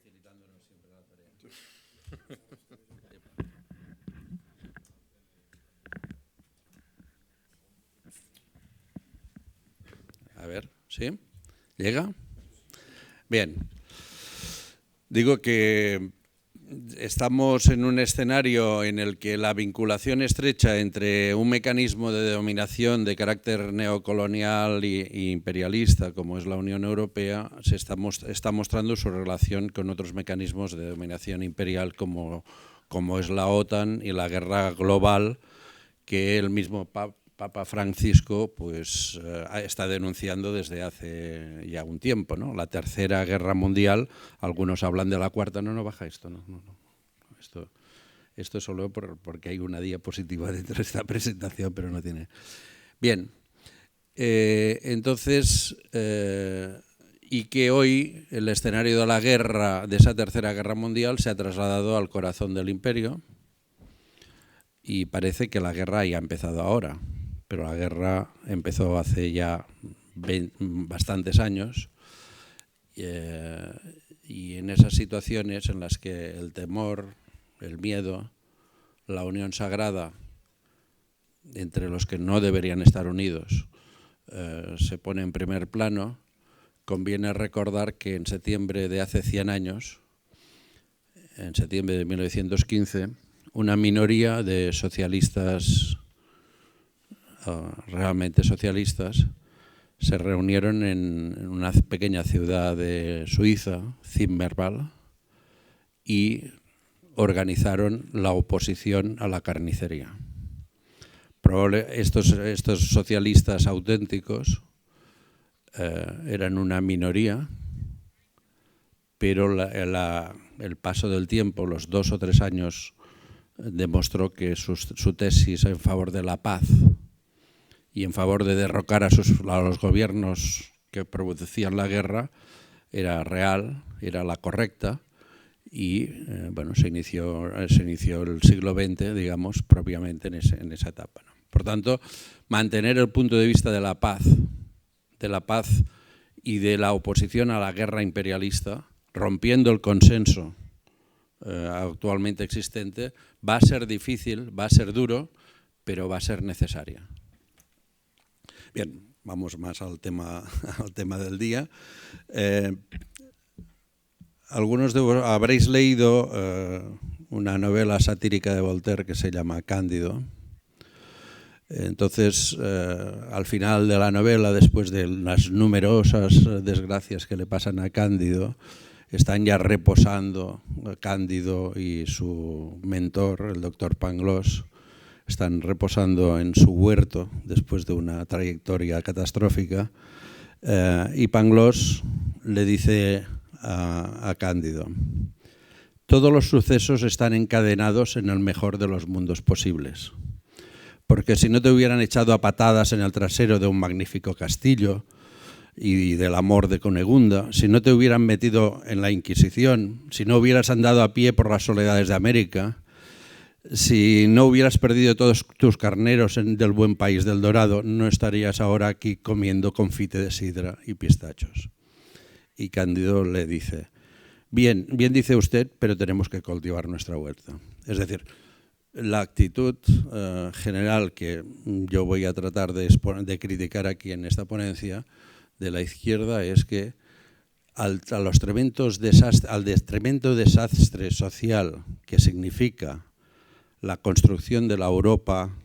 facilitándonos siempre la tarea. A ver, ¿sí? ¿Llega? Bien. Digo que estamos en un escenario en el que la vinculación estrecha entre un mecanismo de dominación de carácter neocolonial e imperialista, como es la Unión Europea, está mostrando su relación con otros mecanismos de dominación imperial, como es la OTAN y la guerra global, que el mismo Papa Francisco pues, está denunciando desde hace ya un tiempo, ¿no? La Tercera Guerra Mundial, algunos hablan de la Cuarta, no baja esto, no. Esto es solo porque hay una diapositiva dentro de esta presentación, pero no tiene. Bien, entonces, y que hoy el escenario de la guerra, de esa Tercera Guerra Mundial, se ha trasladado al corazón del imperio, y parece que la guerra ya ha empezado ahora, pero la guerra empezó hace ya bastantes años, y en esas situaciones en las que el temor, el miedo, la unión sagrada entre los que no deberían estar unidos se pone en primer plano, conviene recordar que en septiembre de hace 100 años, en septiembre de 1915, una minoría de socialistas, realmente socialistas, se reunieron en una pequeña ciudad de Suiza, Zimmerwald, y organizaron la oposición a la carnicería. Estos socialistas auténticos eran una minoría, pero el paso del tiempo, los 2 o 3 años, demostró que su tesis en favor de la paz y en favor de derrocar a los gobiernos que producían la guerra era real, era la correcta, y bueno, se inició el siglo XX, digamos, propiamente en esa etapa, ¿no? Por tanto, mantener el punto de vista de la paz y de la oposición a la guerra imperialista, rompiendo el consenso actualmente existente, va a ser difícil, va a ser duro, pero va a ser necesaria. Bien, vamos más al tema del día. Algunos de vosotros habréis leído una novela satírica de Voltaire que se llama Cándido. Entonces, al final de la novela, después de las numerosas desgracias que le pasan a Cándido, están ya reposando Cándido y su mentor, el doctor Pangloss, están reposando en su huerto después de una trayectoria catastrófica, y Pangloss le dice a Cándido: todos los sucesos están encadenados en el mejor de los mundos posibles, porque si no te hubieran echado a patadas en el trasero de un magnífico castillo y del amor de Cunegunda, si no te hubieran metido en la Inquisición, si no hubieras andado a pie por las soledades de América, si no hubieras perdido todos tus carneros del buen país del Dorado, no estarías ahora aquí comiendo confite de sidra y pistachos. Y Cándido le dice: bien dice usted, pero tenemos que cultivar nuestra huerta. Es decir, la actitud general que yo voy a tratar de criticar aquí en esta ponencia de la izquierda es que al tremendo desastre social que significa la construcción de la Europa,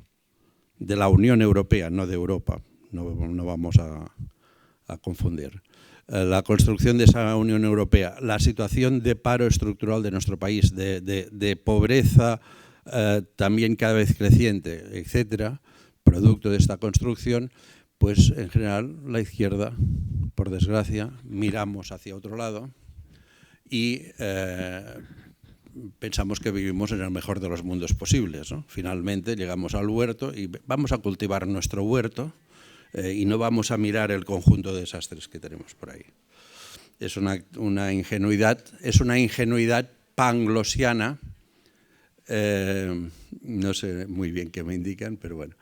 de la Unión Europea, no de Europa, no vamos a confundir, la construcción de esa Unión Europea, la situación de paro estructural de nuestro país, de pobreza también cada vez creciente, etcétera, producto de esta construcción, pues en general la izquierda, por desgracia, miramos hacia otro lado y pensamos que vivimos en el mejor de los mundos posibles, ¿no? Finalmente llegamos al huerto y vamos a cultivar nuestro huerto y no vamos a mirar el conjunto de desastres que tenemos por ahí. Es una ingenuidad panglossiana, no sé muy bien qué me indican, pero bueno,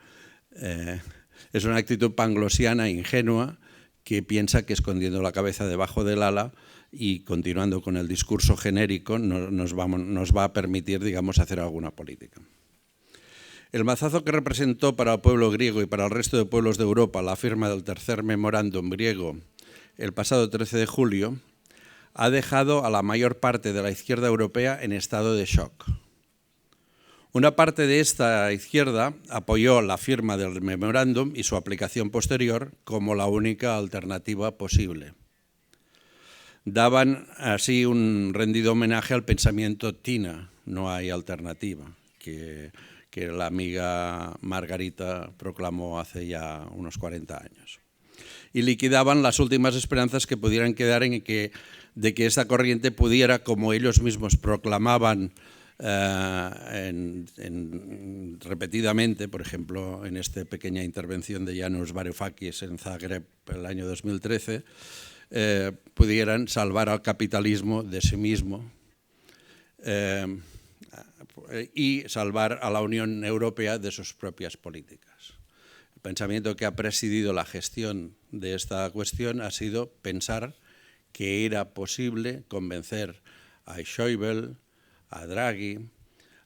es una actitud panglossiana ingenua que piensa que escondiendo la cabeza debajo del ala y continuando con el discurso genérico nos va a permitir, digamos, hacer alguna política. El mazazo que representó para el pueblo griego y para el resto de pueblos de Europa la firma del tercer memorándum griego el pasado 13 de julio ha dejado a la mayor parte de la izquierda europea en estado de shock. Una parte de esta izquierda apoyó la firma del memorándum y su aplicación posterior como la única alternativa posible. Daban así un rendido homenaje al pensamiento Tina, no hay alternativa, que la amiga Margarita proclamó hace ya unos 40 años. Y liquidaban las últimas esperanzas que pudieran quedar de que esta corriente pudiera, como ellos mismos proclamaban repetidamente, por ejemplo, en esta pequeña intervención de János Varoufakis en Zagreb el año 2013, pudieran salvar al capitalismo de sí mismo y salvar a la Unión Europea de sus propias políticas. El pensamiento que ha presidido la gestión de esta cuestión ha sido pensar que era posible convencer a Schäuble, a Draghi,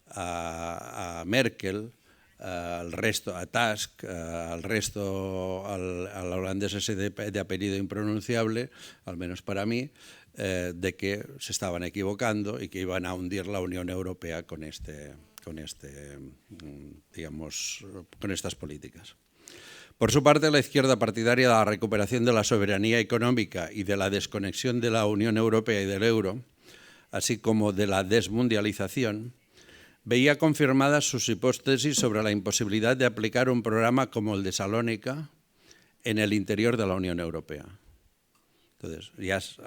a Merkel, al resto, a Tusk, al resto, al holandés ese de apellido impronunciable, al menos para mí, de que se estaban equivocando y que iban a hundir la Unión Europea con estas políticas. Por su parte, la izquierda partidaria de la recuperación de la soberanía económica y de la desconexión de la Unión Europea y del euro, así como de la desmundialización, veía confirmadas sus hipótesis sobre la imposibilidad de aplicar un programa como el de Salónica en el interior de la Unión Europea. Entonces,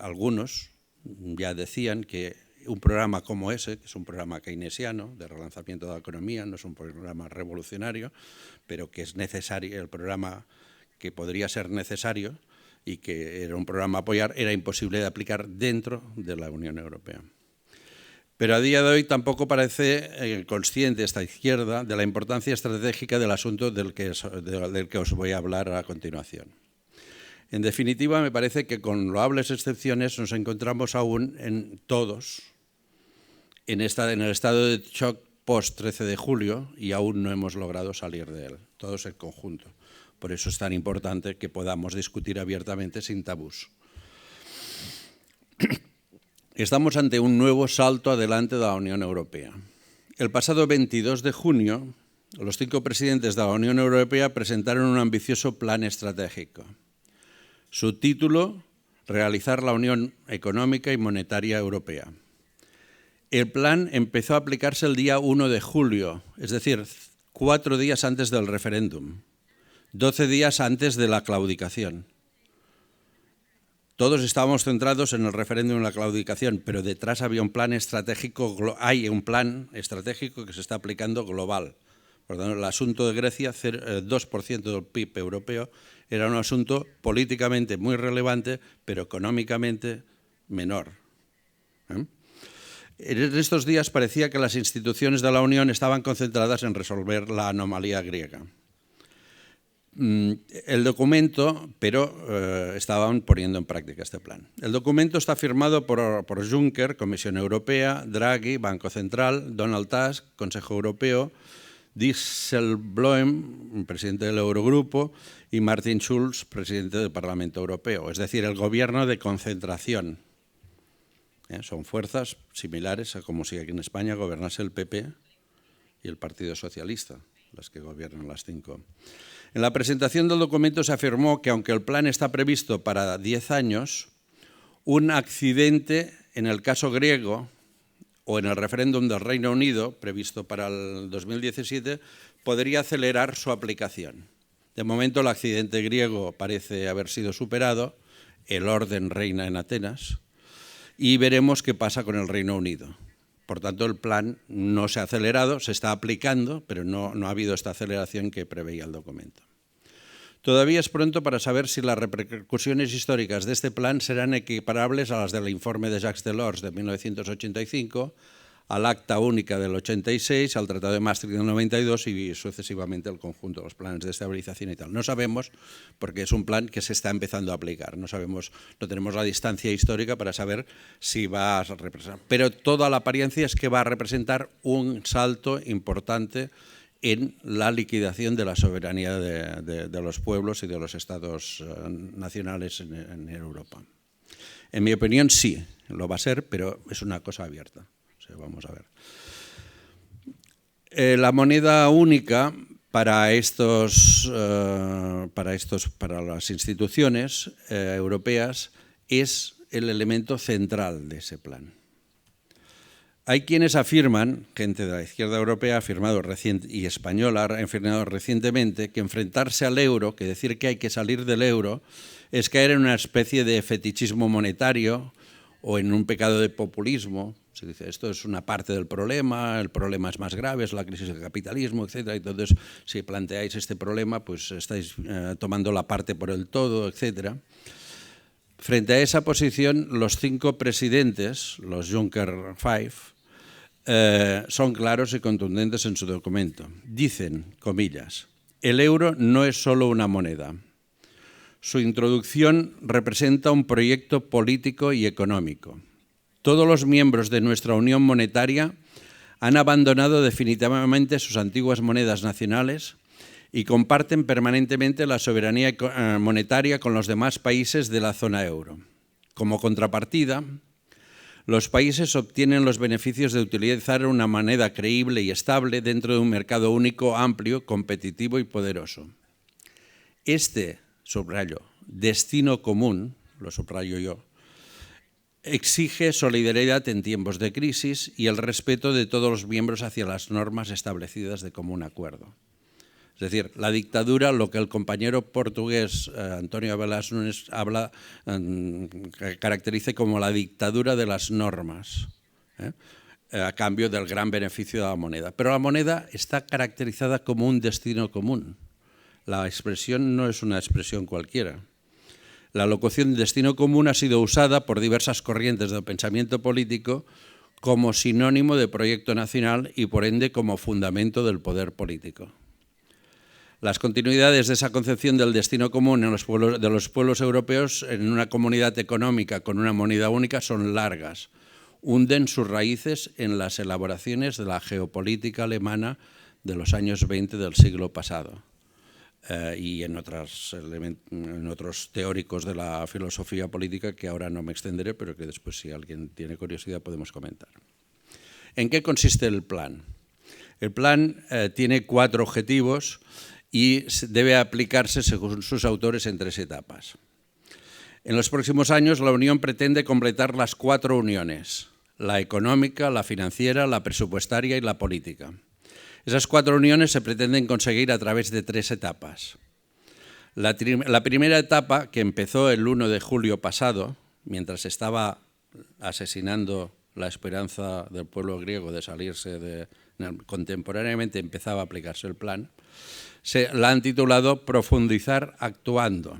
algunos ya decían que un programa como ese, que es un programa keynesiano de relanzamiento de la economía, no es un programa revolucionario, pero que es necesario, el programa que podría ser necesario y que era un programa a apoyar, era imposible de aplicar dentro de la Unión Europea. Pero a día de hoy tampoco parece consciente esta izquierda de la importancia estratégica del asunto del que os voy a hablar a continuación. En definitiva, me parece que con loables excepciones nos encontramos aún todos en el estado de shock post-13 de julio y aún no hemos logrado salir de él, todos en conjunto. Por eso es tan importante que podamos discutir abiertamente sin tabús. Estamos ante un nuevo salto adelante de la Unión Europea. El pasado 22 de junio, los 5 presidentes de la Unión Europea presentaron un ambicioso plan estratégico. Su título, Realizar la Unión Económica y Monetaria Europea. El plan empezó a aplicarse el día 1 de julio, es decir, 4 días antes del referéndum, 12 días antes de la claudicación. Todos estábamos centrados en el referéndum y la claudicación, pero detrás había un plan estratégico, hay un plan estratégico que se está aplicando global. Por lo tanto, el asunto de Grecia, 2% del PIB europeo, era un asunto políticamente muy relevante, pero económicamente menor. En estos días parecía que las instituciones de la Unión estaban concentradas en resolver la anomalía griega. El documento, pero estaban poniendo en práctica este plan. El documento está firmado por Juncker, Comisión Europea, Draghi, Banco Central, Donald Tusk, Consejo Europeo, Dijsselbloem, presidente del Eurogrupo, y Martin Schulz, presidente del Parlamento Europeo, es decir, el gobierno de concentración. Son fuerzas similares a como si aquí en España gobernase el PP y el Partido Socialista, las que gobiernan las 5. En la presentación del documento se afirmó que aunque el plan está previsto para 10 años, un accidente en el caso griego o en el referéndum del Reino Unido, previsto para el 2017, podría acelerar su aplicación. De momento el accidente griego parece haber sido superado, el orden reina en Atenas, y veremos qué pasa con el Reino Unido. Por tanto, el plan no se ha acelerado, se está aplicando, pero no ha habido esta aceleración que preveía el documento. Todavía es pronto para saber si las repercusiones históricas de este plan serán equiparables a las del informe de Jacques Delors de 1985, al Acta Única del 86, al Tratado de Maastricht del 92 y sucesivamente al conjunto de los planes de estabilización y tal. No sabemos, porque es un plan que se está empezando a aplicar, no tenemos la distancia histórica para saber si va a representar. Pero toda la apariencia es que va a representar un salto importante en la liquidación de la soberanía de los pueblos y de los estados nacionales en Europa. En mi opinión, sí, lo va a ser, pero es una cosa abierta. O sea, vamos a ver. La moneda única para las instituciones europeas es el elemento central de ese plan. Hay quienes afirman, gente de la izquierda europea y española ha afirmado recientemente, que enfrentarse al euro, que decir que hay que salir del euro, es caer en una especie de fetichismo monetario o en un pecado de populismo. Se dice, esto es una parte del problema, el problema es más grave, es la crisis del capitalismo, etc. Entonces, si planteáis este problema, pues estáis tomando la parte por el todo, etc. Frente a esa posición, los 5 presidentes, los Juncker 5, son claros y contundentes en su documento. Dicen, comillas, el euro no es solo una moneda. Su introducción representa un proyecto político y económico. Todos los miembros de nuestra unión monetaria han abandonado definitivamente sus antiguas monedas nacionales y comparten permanentemente la soberanía monetaria con los demás países de la zona euro. Como contrapartida, los países obtienen los beneficios de utilizar una moneda creíble y estable dentro de un mercado único, amplio, competitivo y poderoso. Este, subrayo, destino común, lo subrayo yo, exige solidaridad en tiempos de crisis y el respeto de todos los miembros hacia las normas establecidas de común acuerdo. Es decir, la dictadura, lo que el compañero portugués Antonio Velas Nunes caracteriza como la dictadura de las normas, a cambio del gran beneficio de la moneda. Pero la moneda está caracterizada como un destino común. La expresión no es una expresión cualquiera. La locución destino común ha sido usada por diversas corrientes del pensamiento político como sinónimo de proyecto nacional y por ende como fundamento del poder político. Las continuidades de esa concepción del destino común de los pueblos europeos en una comunidad económica con una moneda única son largas. Hunden sus raíces en las elaboraciones de la geopolítica alemana de los años 20 del siglo pasado y en otros teóricos de la filosofía política que ahora no me extenderé, pero que después, si alguien tiene curiosidad, podemos comentar. ¿En qué consiste el plan? El plan tiene 4 objetivos y debe aplicarse, según sus autores, en 3 etapas. En los próximos años, la Unión pretende completar las 4 uniones: la económica, la financiera, la presupuestaria y la política. Esas 4 uniones se pretenden conseguir a través de 3 etapas. La primera etapa, que empezó el 1 de julio pasado, mientras estaba asesinando la esperanza del pueblo griego de salirse contemporáneamente empezaba a aplicarse el plan, la han titulado Profundizar actuando.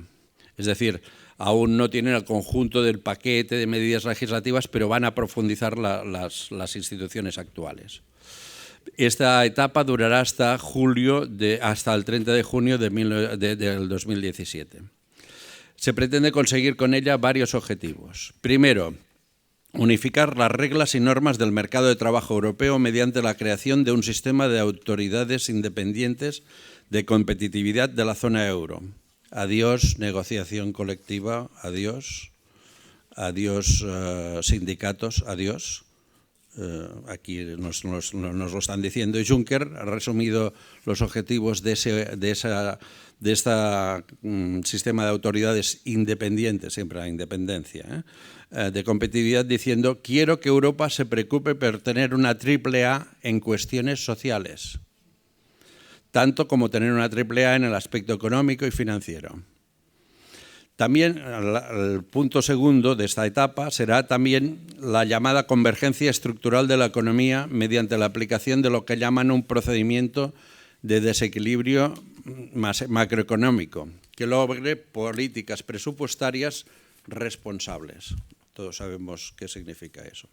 Es decir, aún no tienen el conjunto del paquete de medidas legislativas, pero van a profundizar las instituciones actuales. Esta etapa durará hasta el 30 de junio del 2017. Se pretende conseguir con ella varios objetivos. Primero, unificar las reglas y normas del mercado de trabajo europeo mediante la creación de un sistema de autoridades independientes de competitividad de la zona euro. Adiós negociación colectiva, adiós sindicatos, adiós. Aquí nos lo están diciendo. Juncker ha resumido los objetivos de este sistema de autoridades independientes, siempre la independencia, de competitividad, diciendo: quiero que Europa se preocupe por tener una AAA en cuestiones sociales, tanto como tener una AAA en el aspecto económico y financiero. También el punto segundo de esta etapa será también la llamada convergencia estructural de la economía mediante la aplicación de lo que llaman un procedimiento de desequilibrio macroeconómico, que logre políticas presupuestarias responsables. Todos sabemos qué significa eso.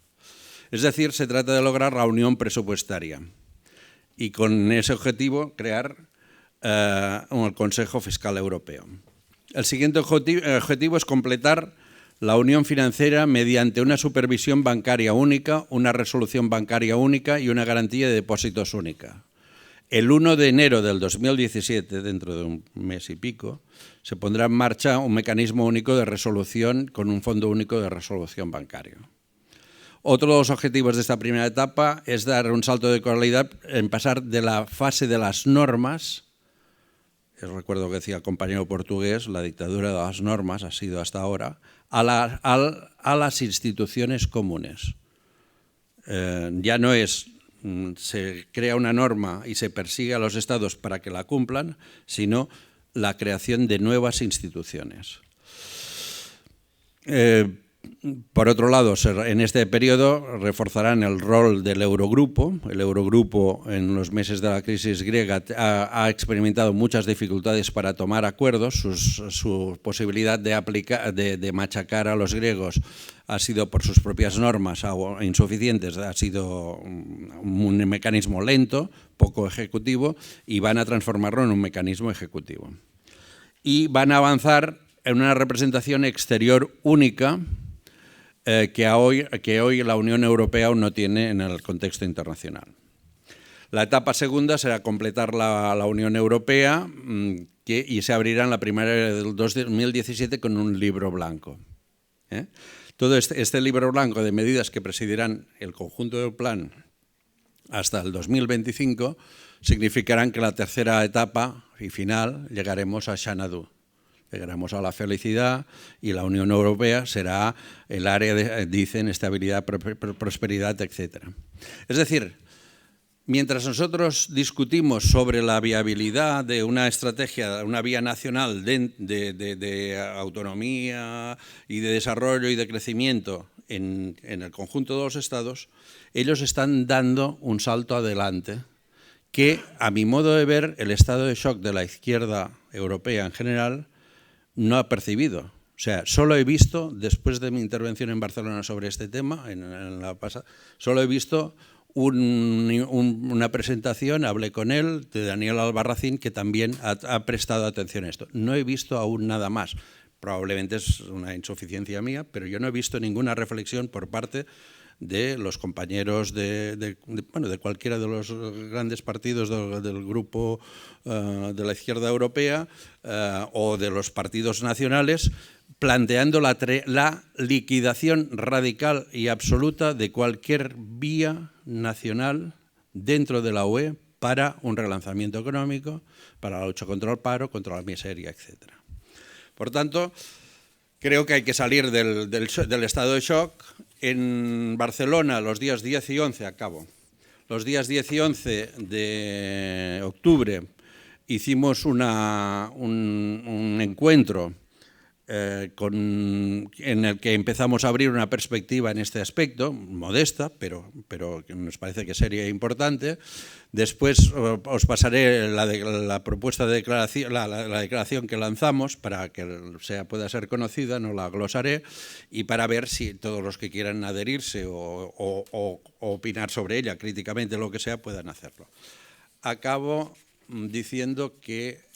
Es decir, se trata de lograr la unión presupuestaria y con ese objetivo crear el Consejo Fiscal Europeo. El siguiente objetivo es completar la unión financiera mediante una supervisión bancaria única, una resolución bancaria única y una garantía de depósitos única. El 1 de enero del 2017, dentro de un mes y pico, se pondrá en marcha un mecanismo único de resolución con un fondo único de resolución bancario. Otro de los objetivos de esta primera etapa es dar un salto de calidad en pasar de la fase de las normas. Recuerdo que decía el compañero portugués, la dictadura de las normas ha sido hasta ahora, a las instituciones comunes. Ya no es se crea una norma y se persigue a los estados para que la cumplan, sino la creación de nuevas instituciones. Por otro lado, en este periodo reforzarán el rol del Eurogrupo. El Eurogrupo en los meses de la crisis griega ha experimentado muchas dificultades para tomar acuerdos. Su posibilidad de machacar a los griegos ha sido por sus propias normas insuficientes, ha sido un mecanismo lento, poco ejecutivo, y van a transformarlo en un mecanismo ejecutivo. Y van a avanzar en una representación exterior única que hoy la Unión Europea aún no tiene en el contexto internacional. La etapa segunda será completar la Unión Europea y se abrirá en la primavera del 2017 con un libro blanco. Todo este libro blanco de medidas que presidirán el conjunto del plan hasta el 2025 significarán que la tercera etapa y final llegaremos a Xanadu. Llegaremos a la felicidad y la Unión Europea será el área de, dicen, estabilidad, prosperidad, etc. Es decir, mientras nosotros discutimos sobre la viabilidad de una estrategia, una vía nacional de autonomía y de desarrollo y de crecimiento en el conjunto de los estados, ellos están dando un salto adelante que, a mi modo de ver, el estado de shock de la izquierda europea en general no ha percibido. O sea, solo he visto, después de mi intervención en Barcelona sobre este tema, solo he visto una presentación, hablé con él, de Daniel Albarracín, que también ha prestado atención a esto. No he visto aún nada más. Probablemente es una insuficiencia mía, pero yo no he visto ninguna reflexión por parte de los compañeros de cualquiera de los grandes partidos del grupo de la izquierda europea o de los partidos nacionales, planteando la liquidación radical y absoluta de cualquier vía nacional dentro de la UE para un relanzamiento económico, para la lucha contra el paro, contra la miseria, etc. Por tanto, creo que hay que salir del estado de shock. En Barcelona, los días 10 y 11, los días 10 y 11 de octubre hicimos un encuentro en el que empezamos a abrir una perspectiva en este aspecto, modesta, pero que nos parece que sería importante. Después os pasaré la propuesta de declaración, la declaración que lanzamos para que pueda ser conocida, no la glosaré, y para ver si todos los que quieran adherirse o opinar sobre ella críticamente, lo que sea, puedan hacerlo. Acabo diciendo que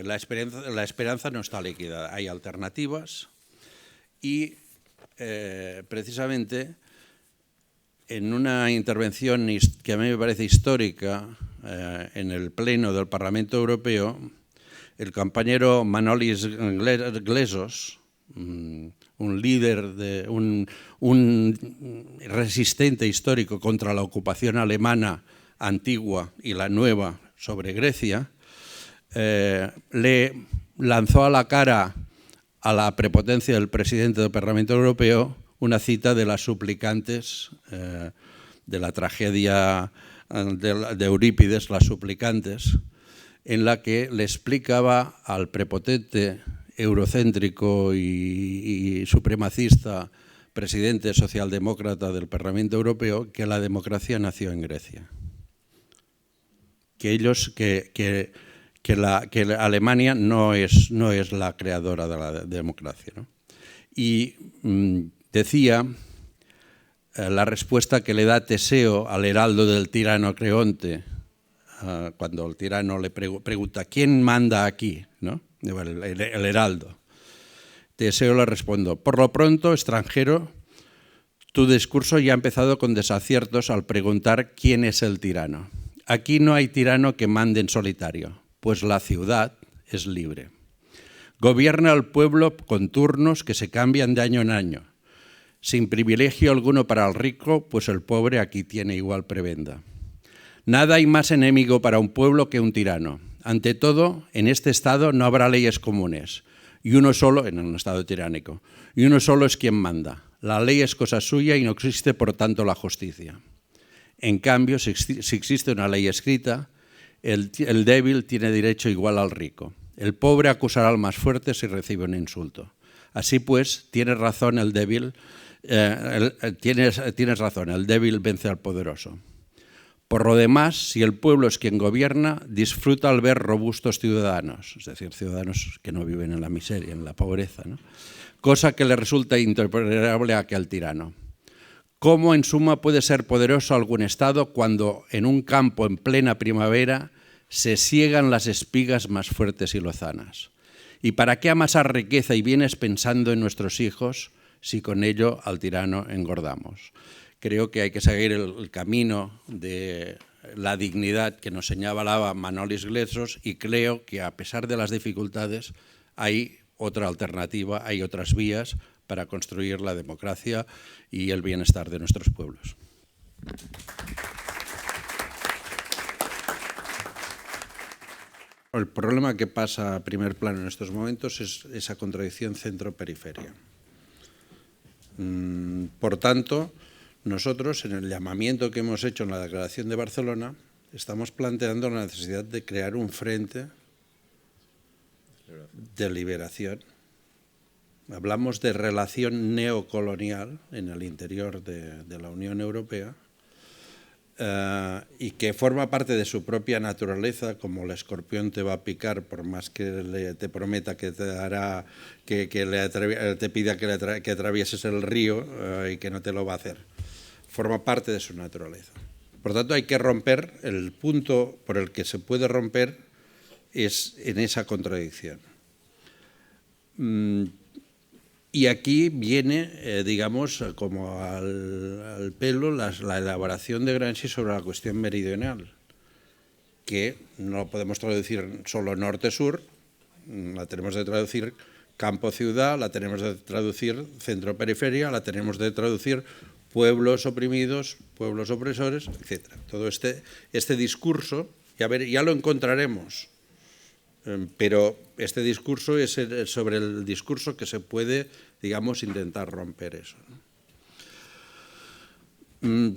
la esperanza no está liquidada, hay alternativas y precisamente en una intervención que a mí me parece histórica en el Pleno del Parlamento Europeo, el compañero Manolis Glesos, un líder, un resistente histórico contra la ocupación alemana antigua y la nueva sobre Grecia, le lanzó a la cara a la prepotencia del presidente del Parlamento Europeo una cita de las suplicantes, de la tragedia de Eurípides, Las suplicantes, en la que le explicaba al prepotente, eurocéntrico y supremacista presidente socialdemócrata del Parlamento Europeo que la democracia nació en Grecia. Que Alemania no es la creadora de la democracia, ¿no? Y decía la respuesta que le da Teseo al heraldo del tirano Creonte, cuando el tirano le pregunta ¿quién manda aquí? ¿No? El heraldo. Teseo le responde: por lo pronto, extranjero, tu discurso ya ha empezado con desaciertos al preguntar quién es el tirano. Aquí no hay tirano que mande en solitario, pues la ciudad es libre. Gobierna al pueblo con turnos que se cambian de año en año, sin privilegio alguno para el rico, pues el pobre aquí tiene igual prebenda. Nada hay más enemigo para un pueblo que un tirano. Ante todo, en este estado no habrá leyes comunes, y uno solo, en un estado tiránico, y uno solo es quien manda. La ley es cosa suya y no existe, por tanto, la justicia. En cambio, si existe una ley escrita, el débil tiene derecho igual al rico. El pobre acusará al más fuerte si recibe un insulto. Así pues, tienes razón el débil, tienes razón, el débil vence al poderoso. Por lo demás, si el pueblo es quien gobierna, disfruta al ver robustos ciudadanos, es decir, ciudadanos que no viven en la miseria, en la pobreza, ¿no? Cosa que le resulta intolerable a aquel tirano. ¿Cómo en suma puede ser poderoso algún estado cuando en un campo en plena primavera se siegan las espigas más fuertes y lozanas? ¿Y para qué amasar riqueza y bienes pensando en nuestros hijos si con ello al tirano engordamos? Creo que hay que seguir el camino de la dignidad que nos señalaba Manolis Glezos, y creo que a pesar de las dificultades hay otra alternativa, hay otras vías para construir la democracia y el bienestar de nuestros pueblos. El problema que pasa a primer plano en estos momentos es esa contradicción centro-periferia. Por tanto, nosotros, en el llamamiento que hemos hecho en la Declaración de Barcelona, estamos planteando la necesidad de crear un frente de liberación. Hablamos de relación neocolonial en el interior de la Unión Europea, y que forma parte de su propia naturaleza, como el escorpión te va a picar por más que te prometa que te hará, te pida que atravieses el río y que no te lo va a hacer. Forma parte de su naturaleza. Por tanto, hay que romper, el punto por el que se puede romper es en esa contradicción. Y aquí viene, digamos, como al pelo la elaboración de Gramsci sobre la cuestión meridional, que no podemos traducir solo norte-sur, la tenemos de traducir campo-ciudad, la tenemos de traducir centro-periferia, la tenemos de traducir pueblos oprimidos, pueblos opresores, etc. Todo este discurso, ya lo encontraremos, pero este discurso es sobre el discurso que se puede, digamos, intentar romper eso, ¿no?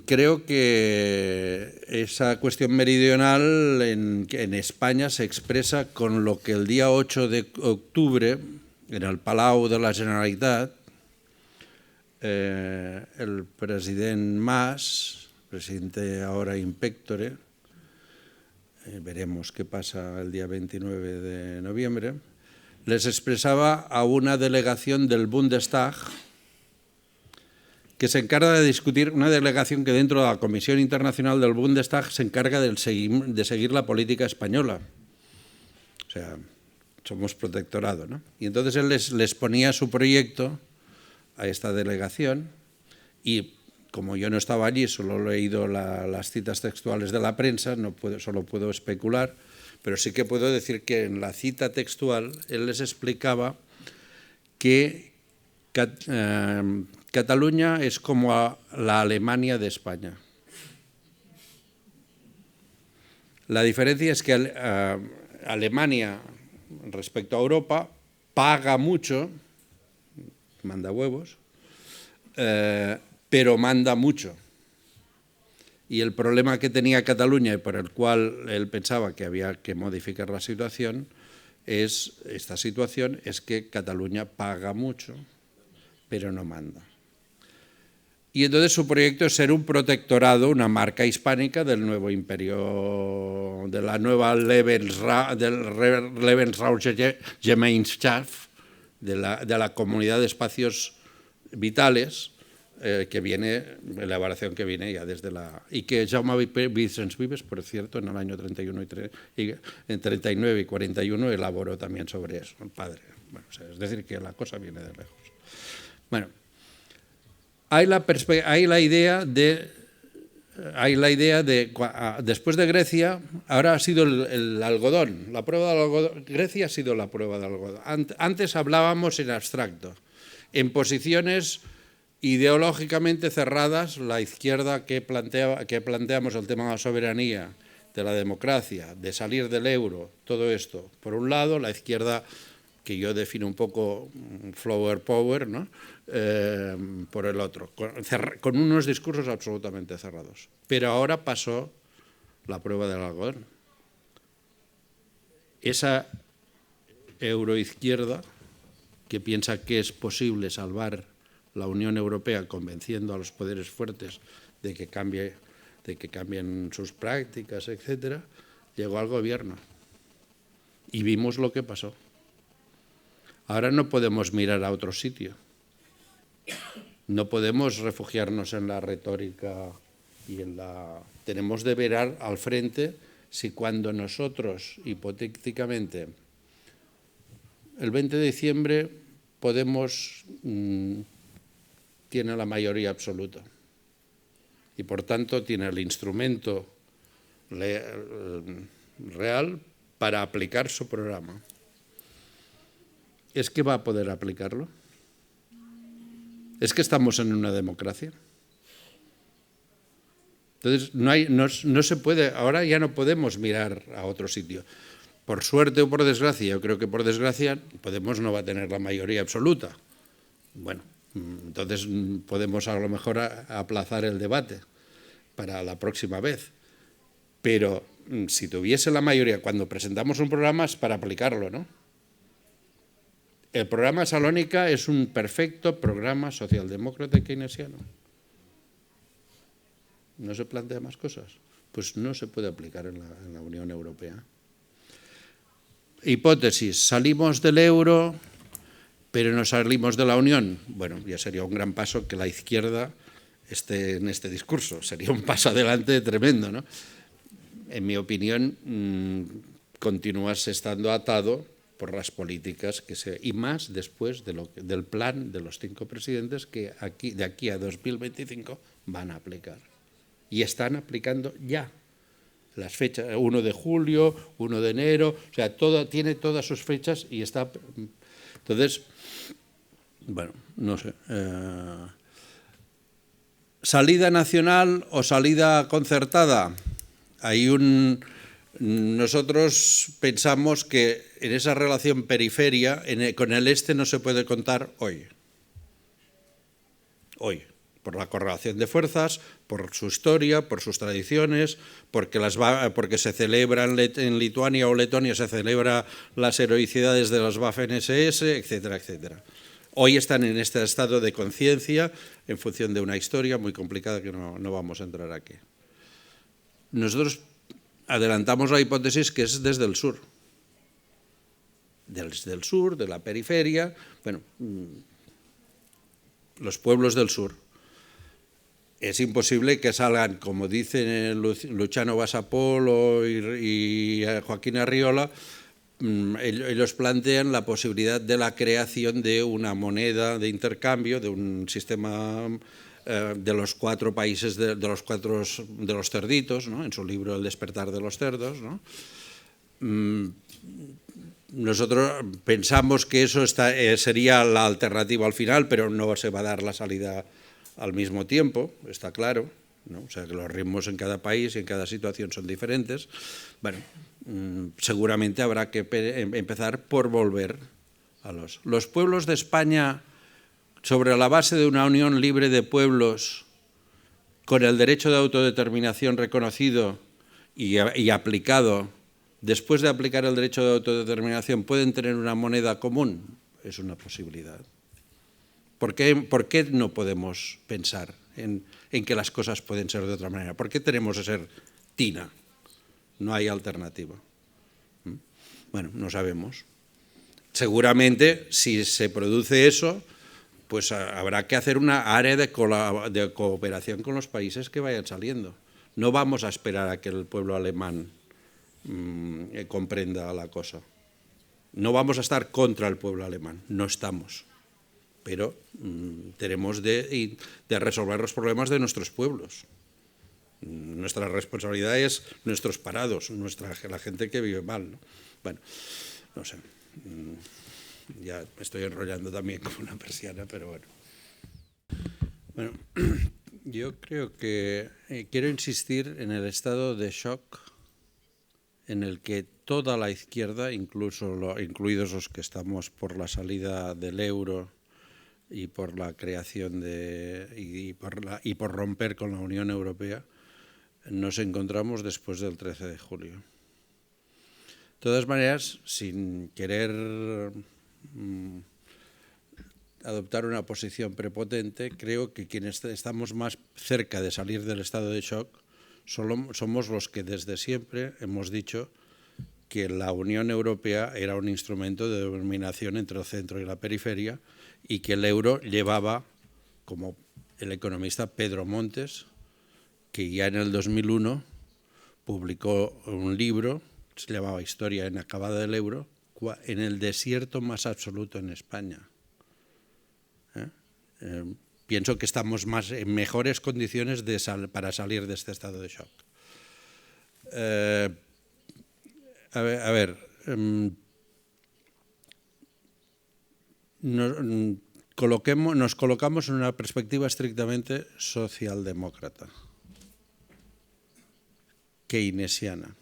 Creo que esa cuestión meridional en España se expresa con lo que el día 8 de octubre, en el Palau de la Generalitat, el presidente Mas, presidente ahora in pectore, veremos qué pasa el día 29 de noviembre, les expresaba a una delegación del Bundestag que se encarga de discutir, una delegación que dentro de la Comisión Internacional del Bundestag se encarga de seguir la política española. O sea, somos protectorado, ¿no? Y entonces él les ponía su proyecto a esta delegación y, como yo no estaba allí, solo he leído las citas textuales de la prensa, solo puedo especular, pero sí que puedo decir que en la cita textual él les explicaba que Cataluña es como la Alemania de España. La diferencia es que Alemania, respecto a Europa, paga mucho, manda huevos, pero manda mucho. Y el problema que tenía Cataluña y por el cual él pensaba que había que modificar la situación es que Cataluña paga mucho, pero no manda. Y entonces su proyecto es ser un protectorado, una marca hispánica del nuevo imperio, de la nueva Lebensraumgemeinschaft, de la comunidad de espacios vitales, que viene, elaboración que viene ya desde la... Y que Jaume Vicens Vives, por cierto, en el año 31 en 39 y 41 elaboró también sobre eso, el padre. Bueno, o sea, es decir, que la cosa viene de lejos. Bueno, hay la idea de, después de Grecia, ahora ha sido el algodón, la prueba del algodón. Grecia ha sido la prueba del algodón. Antes hablábamos en abstracto, en posiciones ideológicamente cerradas, la izquierda que planteamos el tema de la soberanía, de la democracia, de salir del euro, todo esto. Por un lado, la izquierda, que yo defino un poco flower power, ¿no? Por el otro, con unos discursos absolutamente cerrados. Pero ahora pasó la prueba del algodón. Esa euroizquierda que piensa que es posible salvar la Unión Europea convenciendo a los poderes fuertes de que cambien sus prácticas, etcétera, llegó al gobierno. Y vimos lo que pasó. Ahora no podemos mirar a otro sitio. No podemos refugiarnos en la retórica y tenemos de ver al frente si cuando nosotros, hipotéticamente, el 20 de diciembre Podemos tiene la mayoría absoluta y, por tanto, tiene el instrumento real para aplicar su programa. ¿Es que va a poder aplicarlo? ¿Es que estamos en una democracia? Entonces, no se puede, ahora ya no podemos mirar a otro sitio. Por suerte o por desgracia, yo creo que por desgracia Podemos no va a tener la mayoría absoluta. Bueno, entonces podemos a lo mejor aplazar el debate para la próxima vez. Pero si tuviese la mayoría, cuando presentamos un programa es para aplicarlo, ¿no? El programa Salónica es un perfecto programa socialdemócrata y keynesiano. ¿No se plantea más cosas? Pues no se puede aplicar en la Unión Europea. Hipótesis, salimos del euro, pero no salimos de la Unión. Bueno, ya sería un gran paso que la izquierda esté en este discurso. Sería un paso adelante tremendo, ¿no? En mi opinión, continúas estando atado por las políticas y más después del plan de los 5 presidentes que de aquí a 2025 van a aplicar. Y están aplicando ya las fechas, 1 de julio, 1 de enero, o sea, tiene todas sus fechas y está... Entonces, bueno, no sé. ¿Salida nacional o salida concertada? Nosotros pensamos que en esa relación periferia, con el este no se puede contar hoy. Hoy, por la correlación de fuerzas, por su historia, por sus tradiciones, porque se celebran en Lituania o Letonia, se celebran las heroicidades de las Waffen-SS, etcétera, etcétera. Hoy están en este estado de conciencia en función de una historia muy complicada que no vamos a entrar aquí. Nosotros adelantamos la hipótesis que es desde el sur. Desde el sur, de la periferia, bueno, los pueblos del sur. Es imposible que salgan, como dicen Luciano Basapolo y Joaquín Arriola, ellos plantean la posibilidad de la creación de una moneda de intercambio, de un sistema de los 4 países, de los cerditos, ¿no? En su libro El despertar de los cerdos, ¿no? Nosotros pensamos que eso sería la alternativa al final, pero no se va a dar la salida al mismo tiempo, está claro, ¿no? O sea, que los ritmos en cada país y en cada situación son diferentes. Bueno, seguramente habrá que empezar por volver a los pueblos de España sobre la base de una unión libre de pueblos con el derecho de autodeterminación reconocido y aplicado. Después de aplicar el derecho de autodeterminación, ¿pueden tener una moneda común? Es una posibilidad. ¿Por qué no podemos pensar en que las cosas pueden ser de otra manera? ¿Por qué tenemos que ser tina? No hay alternativa. Bueno, no sabemos. Seguramente, si se produce eso, pues habrá que hacer una área de cooperación con los países que vayan saliendo. No vamos a esperar a que el pueblo alemán comprenda la cosa. No vamos a estar contra el pueblo alemán, no estamos. Pero tenemos de resolver los problemas de nuestros pueblos. Nuestra responsabilidad es nuestros parados, la gente que vive mal, ¿no? Bueno, no sé. Ya me estoy enrollando también como una persiana, pero bueno. Bueno, yo creo que quiero insistir en el estado de shock en el que toda la izquierda, incluidos los que estamos por la salida del euro y por la creación y por romper con la Unión Europea, nos encontramos después del 13 de julio. De todas maneras, sin querer adoptar una posición prepotente, creo que quienes estamos más cerca de salir del estado de shock somos los que desde siempre hemos dicho que la Unión Europea era un instrumento de dominación entre el centro y la periferia y que el euro llevaba, como el economista Pedro Montes, que ya en el 2001 publicó un libro, se llamaba Historia inacabada del euro, en el desierto más absoluto en España. Pienso que estamos en mejores condiciones para salir de este estado de shock. Nos colocamos en una perspectiva estrictamente socialdemócrata, keynesiana.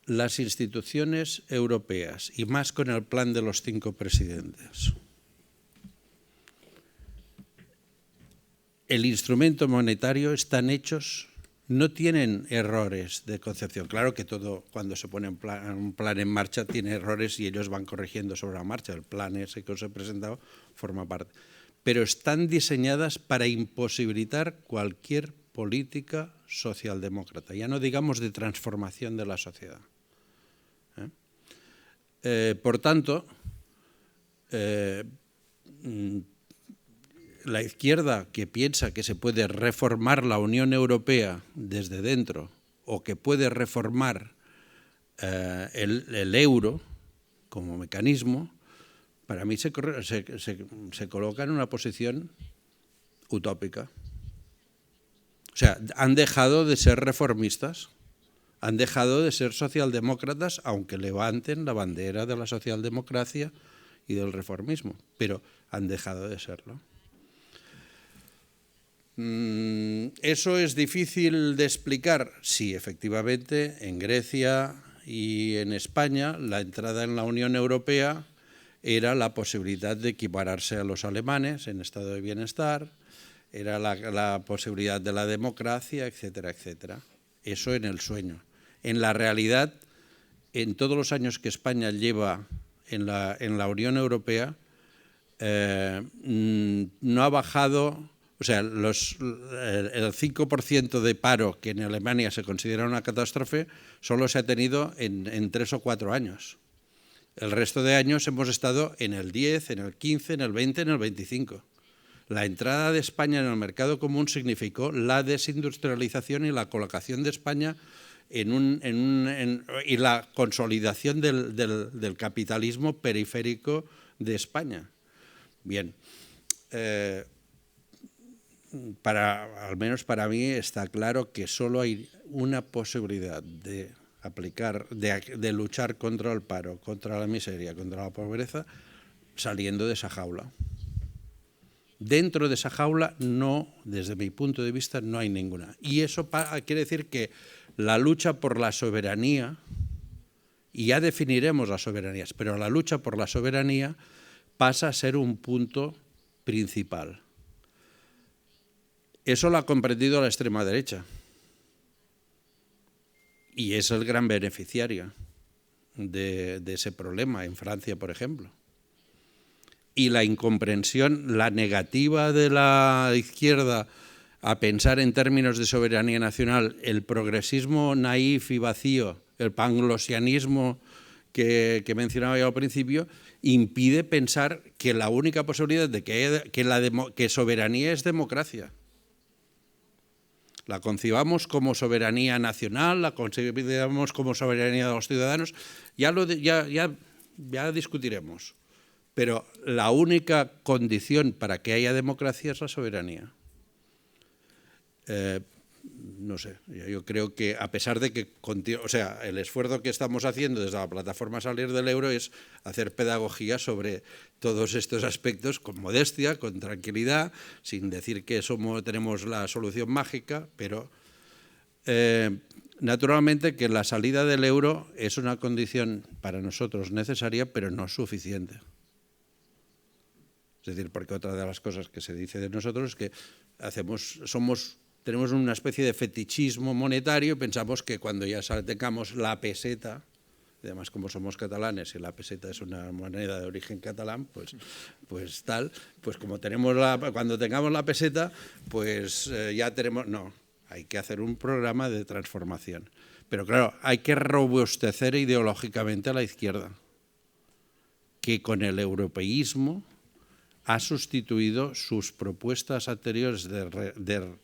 Las instituciones europeas, y más con el plan de los 5 presidentes, el instrumento monetario están hechos, no tienen errores de concepción. Claro que todo, cuando se pone un plan en marcha, tiene errores y ellos van corrigiendo sobre la marcha. El plan ese que os he presentado forma parte. Pero están diseñadas para imposibilitar cualquier política socialdemócrata, ya no digamos de transformación de la sociedad. Por tanto, la izquierda que piensa que se puede reformar la Unión Europea desde dentro o que puede reformar el euro como mecanismo, para mí se coloca en una posición utópica. O sea, han dejado de ser reformistas, han dejado de ser socialdemócratas, aunque levanten la bandera de la socialdemocracia y del reformismo, pero han dejado de serlo. ¿Eso es difícil de explicar? Sí, efectivamente, en Grecia y en España la entrada en la Unión Europea era la posibilidad de equipararse a los alemanes en estado de bienestar, era la posibilidad de la democracia, etcétera, etcétera. Eso en el sueño. En la realidad, en todos los años que España lleva en la Unión Europea, no ha bajado, o sea, el 5% de paro que en Alemania se considera una catástrofe, solo se ha tenido en 3 o 4 años. El resto de años hemos estado en el 10, en el 15, en el 20, en el 25. La entrada de España en el mercado común significó la desindustrialización y la colocación de España y la consolidación del capitalismo periférico de España. Bien, al menos para mí está claro que solo hay una posibilidad de luchar contra el paro, contra la miseria, contra la pobreza, saliendo de esa jaula. Dentro de esa jaula, no, desde mi punto de vista, no hay ninguna. Y eso quiere decir que la lucha por la soberanía, y ya definiremos las soberanías, pero la lucha por la soberanía pasa a ser un punto principal. Eso lo ha comprendido la extrema derecha y es el gran beneficiario de ese problema en Francia, por ejemplo. Y la incomprensión, la negativa de la izquierda a pensar en términos de soberanía nacional, el progresismo naif y vacío, el panglosianismo que mencionaba yo al principio, impide pensar que la única posibilidad de que soberanía es democracia. La concibamos como soberanía nacional, la concibamos como soberanía de los ciudadanos, ya discutiremos. Pero la única condición para que haya democracia es la soberanía. No sé, yo creo que a pesar de que, el esfuerzo que estamos haciendo desde la plataforma Salir del Euro es hacer pedagogía sobre todos estos aspectos con modestia, con tranquilidad, sin decir que tenemos la solución mágica, pero naturalmente que la salida del euro es una condición para nosotros necesaria, pero no suficiente. Es decir, porque otra de las cosas que se dice de nosotros es que tenemos una especie de fetichismo monetario y pensamos que cuando ya tengamos la peseta, además como somos catalanes y la peseta es una moneda de origen catalán, pues como cuando tengamos la peseta, pues ya tenemos... No, hay que hacer un programa de transformación. Pero claro, hay que robustecer ideológicamente a la izquierda, que con el europeísmo ha sustituido sus propuestas anteriores de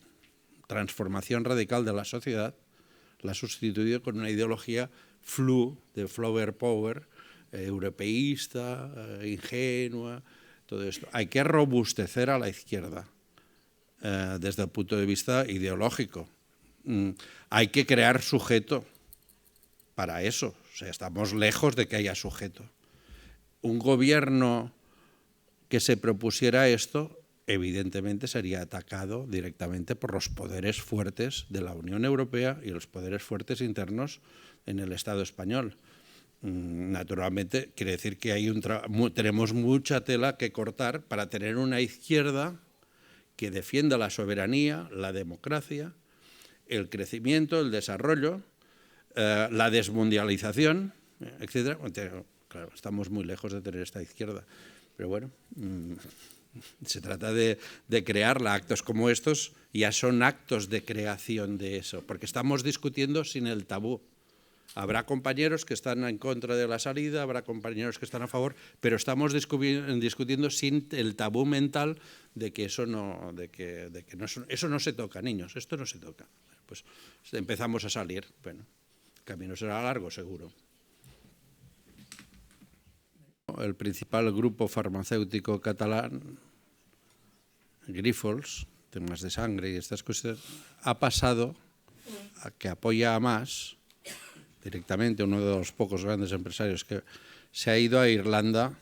transformación radical de la sociedad, la ha sustituido con una ideología de flower power, europeísta, ingenua, todo esto. Hay que robustecer a la izquierda desde el punto de vista ideológico. Hay que crear sujeto para eso. O sea, estamos lejos de que haya sujeto. Un gobierno que se propusiera esto, evidentemente sería atacado directamente por los poderes fuertes de la Unión Europea y los poderes fuertes internos en el Estado español. Naturalmente, quiere decir que tenemos mucha tela que cortar para tener una izquierda que defienda la soberanía, la democracia, el crecimiento, el desarrollo, la desmundialización, etc. Claro, estamos muy lejos de tener esta izquierda. Pero bueno, se trata de crearla. Actos como estos ya son actos de creación de eso, porque estamos discutiendo sin el tabú. Habrá compañeros que están en contra de la salida, habrá compañeros que están a favor, pero estamos discutiendo sin el tabú mental de que eso no se toca, niños, esto no se toca. Pues empezamos a salir. Bueno, el camino será largo, seguro. El principal grupo farmacéutico catalán, Grifols, temas de sangre y estas cosas, ha pasado a que apoya a Mas directamente, uno de los pocos grandes empresarios que se ha ido a Irlanda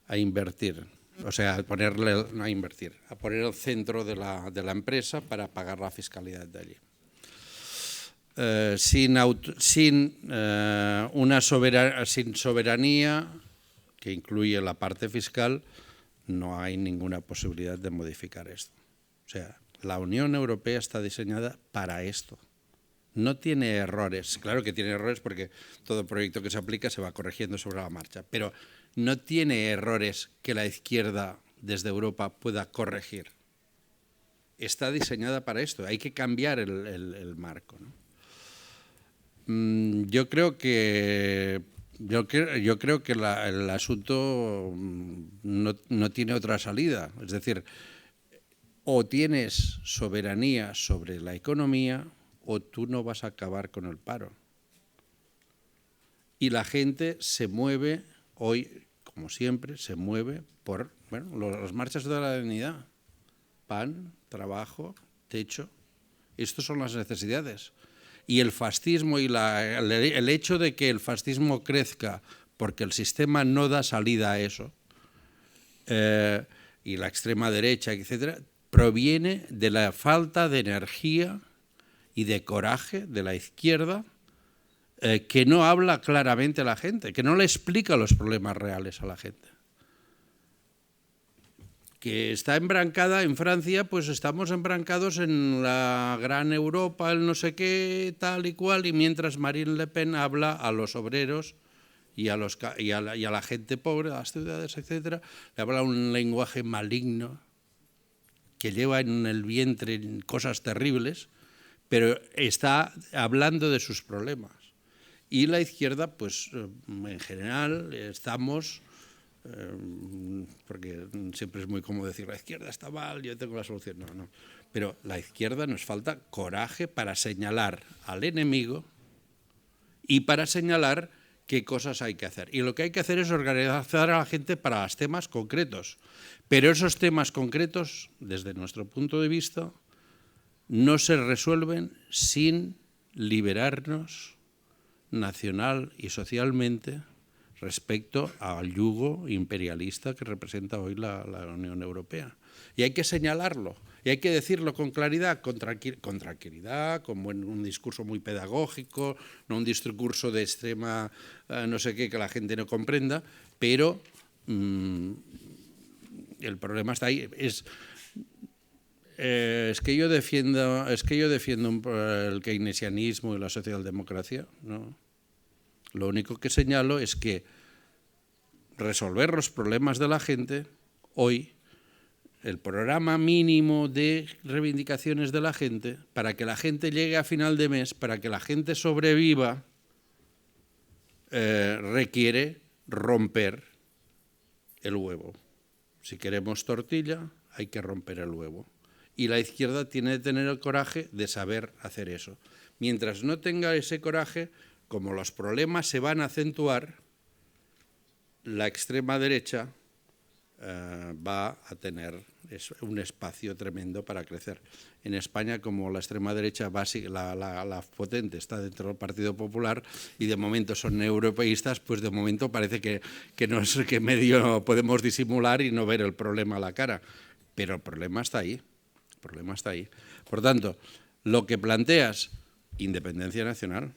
a invertir, o sea, a poner el centro de la empresa para pagar la fiscalidad de allí. Sin soberanía, que incluye la parte fiscal, no hay ninguna posibilidad de modificar esto. O sea, la Unión Europea está diseñada para esto. No tiene errores. Claro que tiene errores porque todo proyecto que se aplica se va corrigiendo sobre la marcha, pero no tiene errores que la izquierda desde Europa pueda corregir. Está diseñada para esto. Hay que cambiar el marco, ¿no? Yo creo que el asunto no tiene otra salida. Es decir, o tienes soberanía sobre la economía o tú no vas a acabar con el paro. Y la gente se mueve hoy, como siempre, se mueve por las marchas de la dignidad. Pan, trabajo, techo. Estas son las necesidades. Y el fascismo y el hecho de que el fascismo crezca porque el sistema no da salida a eso, y la extrema derecha, etcétera, proviene de la falta de energía y de coraje de la izquierda, que no habla claramente a la gente, que no le explica los problemas reales a la gente. Que está embrancada en Francia, pues estamos embrancados en la gran Europa, el no sé qué, tal y cual, y mientras Marine Le Pen habla a los obreros y a la gente pobre, a las ciudades, etcétera, le habla un lenguaje maligno que lleva en el vientre cosas terribles, pero está hablando de sus problemas. Y la izquierda, pues en general, estamos porque siempre es muy cómodo decir la izquierda está mal, yo tengo la solución. No, no. Pero la izquierda nos falta coraje para señalar al enemigo y para señalar qué cosas hay que hacer. Y lo que hay que hacer es organizar a la gente para los temas concretos. Pero esos temas concretos, desde nuestro punto de vista, no se resuelven sin liberarnos nacional y socialmente respecto al yugo imperialista que representa hoy la Unión Europea. Y hay que señalarlo, y hay que decirlo con claridad, con tranquilidad, con un discurso muy pedagógico, no un discurso de extrema no sé qué que la gente no comprenda, pero el problema está ahí. Es que yo defiendo el keynesianismo y la socialdemocracia, ¿no? Lo único que señalo es que resolver los problemas de la gente, hoy, el programa mínimo de reivindicaciones de la gente, para que la gente llegue a final de mes, para que la gente sobreviva, requiere romper el huevo. Si queremos tortilla, hay que romper el huevo. Y la izquierda tiene que tener el coraje de saber hacer eso. Mientras no tenga ese coraje, como los problemas se van a acentuar, la extrema derecha va a tener un espacio tremendo para crecer. En España, como la extrema derecha la potente está dentro del Partido Popular y de momento son europeístas, pues de momento parece que no es que medio podemos disimular y no ver el problema a la cara. Pero el problema está ahí. El problema está ahí. Por tanto, lo que planteas, independencia nacional.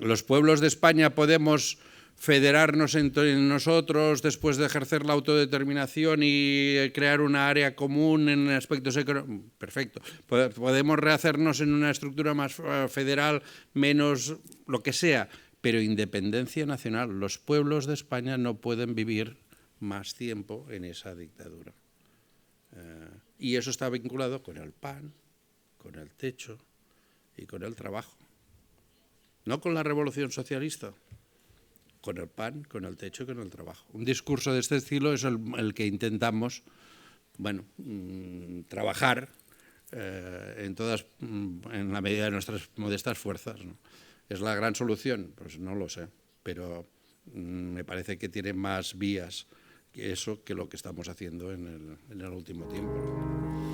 Los pueblos de España podemos federarnos entre nosotros después de ejercer la autodeterminación y crear una área común en aspectos económicos. Perfecto. Podemos rehacernos en una estructura más federal, menos lo que sea, pero independencia nacional. Los pueblos de España no pueden vivir más tiempo en esa dictadura. Y eso está vinculado con el pan, con el techo y con el trabajo. No con la revolución socialista, con el pan, con el techo y con el trabajo. Un discurso de este estilo es el que intentamos, bueno, trabajar en la medida de nuestras modestas fuerzas, ¿no? ¿Es la gran solución? Pues no lo sé, pero me parece que tiene más vías que eso que lo que estamos haciendo en el último tiempo.